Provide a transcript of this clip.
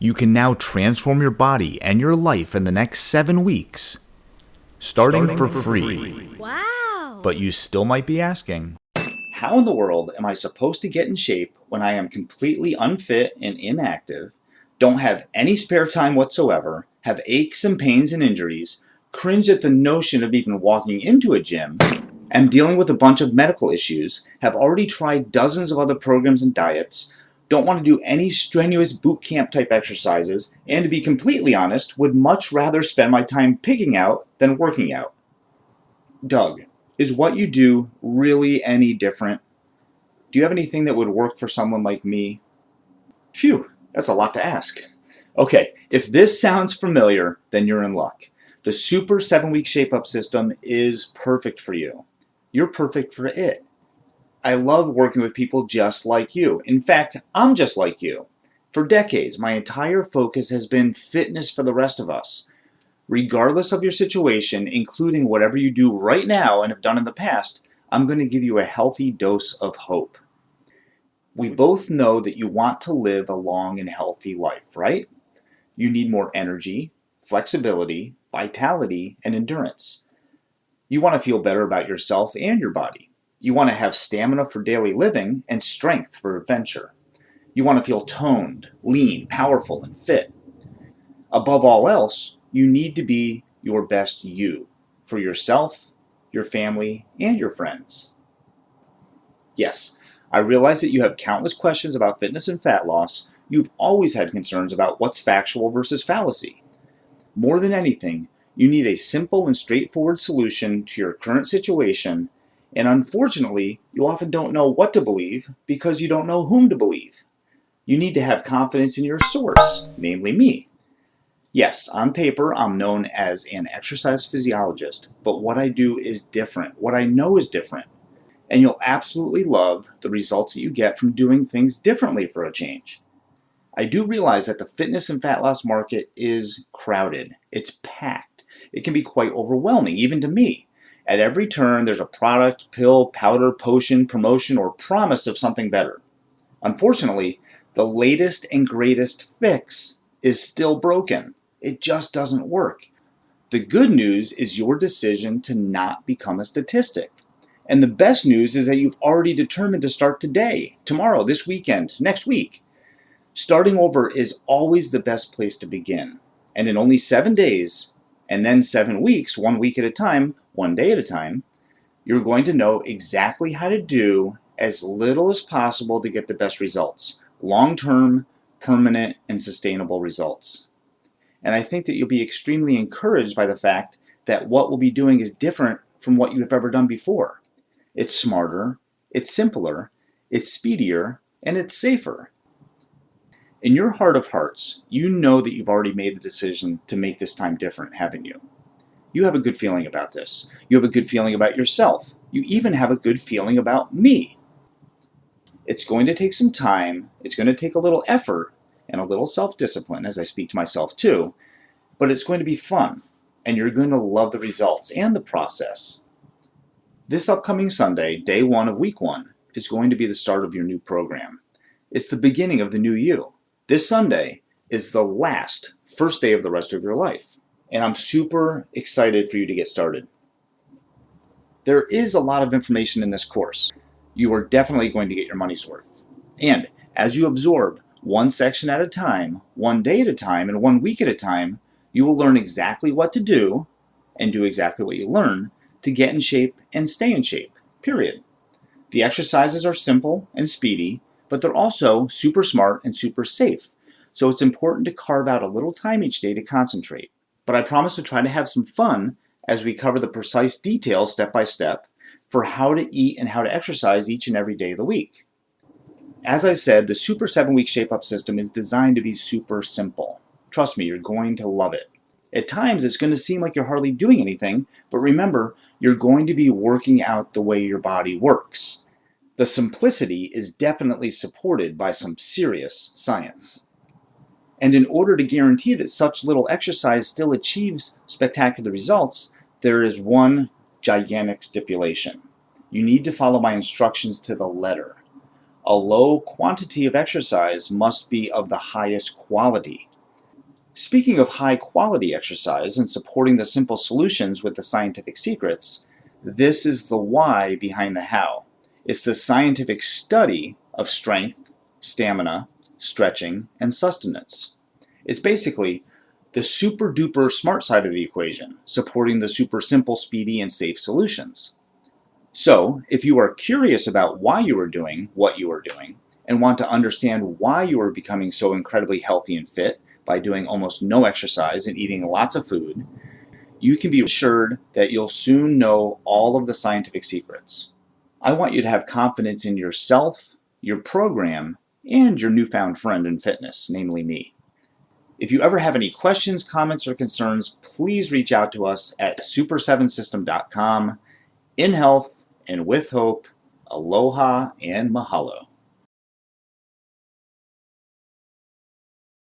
You can now transform your body and your life in the next 7 weeks, starting for free. Wow! But you still might be asking, how in the world am I supposed to get in shape when I am completely unfit and inactive, don't have any spare time whatsoever, have aches and pains and injuries, cringe at the notion of even walking into a gym, am dealing with a bunch of medical issues, have already tried dozens of other programs and diets, don't want to do any strenuous boot camp type exercises, and to be completely honest, would much rather spend my time pigging out than working out? Doug, is what you do really any different? Do you have anything that would work for someone like me? Phew, that's a lot to ask. Okay, if this sounds familiar, then you're in luck. The Super 7-Week Shape-Up System is perfect for you. You're perfect for it. I love working with people just like you. In fact, I'm just like you. For decades, my entire focus has been fitness for the rest of us. Regardless of your situation, including whatever you do right now and have done in the past, I'm going to give you a healthy dose of hope. We both know that you want to live a long and healthy life, right? You need more energy, flexibility, vitality, and endurance. You want to feel better about yourself and your body. You want to have stamina for daily living and strength for adventure. You want to feel toned, lean, powerful, and fit. Above all else, you need to be your best you, for yourself, your family, and your friends. Yes, I realize that you have countless questions about fitness and fat loss. You've always had concerns about what's factual versus fallacy. More than anything, you need a simple and straightforward solution to your current situation, and unfortunately, you often don't know what to believe because you don't know whom to believe. You need to have confidence in your source, namely me. Yes, on paper, I'm known as an exercise physiologist, but what I do is different. What I know is different. And you'll absolutely love the results that you get from doing things differently for a change. I do realize that the fitness and fat loss market is crowded. It's packed. It can be quite overwhelming, even to me. At every turn, there's a product, pill, powder, potion, promotion, or promise of something better. Unfortunately, the latest and greatest fix is still broken. It just doesn't work. The good news is your decision to not become a statistic. And the best news is that you've already determined to start today, tomorrow, this weekend, next week. Starting over is always the best place to begin. And in only 7 days, and then 7 weeks, 1 week at a time, 1 day at a time, you're going to know exactly how to do as little as possible to get the best results. Long-term, permanent, and sustainable results. And I think that you'll be extremely encouraged by the fact that what we'll be doing is different from what you have ever done before. It's smarter, it's simpler, it's speedier, and it's safer. In your heart of hearts, you know that you've already made the decision to make this time different, haven't you? You have a good feeling about this. You have a good feeling about yourself. You even have a good feeling about me. It's going to take some time, it's going to take a little effort, and a little self-discipline, as I speak to myself too, but it's going to be fun, and you're going to love the results and the process. This upcoming Sunday, day 1 of week 1, is going to be the start of your new program. It's the beginning of the new you. This Sunday is the first day of the rest of your life, and I'm super excited for you to get started. There is a lot of information in this course. You are definitely going to get your money's worth. And as you absorb one section at a time, 1 day at a time, and 1 week at a time, you will learn exactly what to do and do exactly what you learn to get in shape and stay in shape, period. The exercises are simple and speedy, but they're also super smart and super safe. So it's important to carve out a little time each day to concentrate. But I promise to try to have some fun as we cover the precise details step by step for how to eat and how to exercise each and every day of the week. As I said, the Super 7-Week Shape-Up System is designed to be super simple. Trust me, you're going to love it. At times, it's going to seem like you're hardly doing anything, but remember, you're going to be working out the way your body works. The simplicity is definitely supported by some serious science. And in order to guarantee that such little exercise still achieves spectacular results, there is one gigantic stipulation. You need to follow my instructions to the letter. A low quantity of exercise must be of the highest quality. Speaking of high quality exercise and supporting the simple solutions with the scientific secrets, this is the why behind the how. It's the scientific study of strength, stamina, stretching, and sustenance. It's basically the super duper smart side of the equation, supporting the super simple, speedy, and safe solutions. So, if you are curious about why you are doing what you are doing and want to understand why you are becoming so incredibly healthy and fit by doing almost no exercise and eating lots of food, you can be assured that you'll soon know all of the scientific secrets. I want you to have confidence in yourself, your program, and your newfound friend in fitness, namely me. If you ever have any questions, comments, or concerns, please reach out to us at super7system.com. In health and with hope, aloha and mahalo.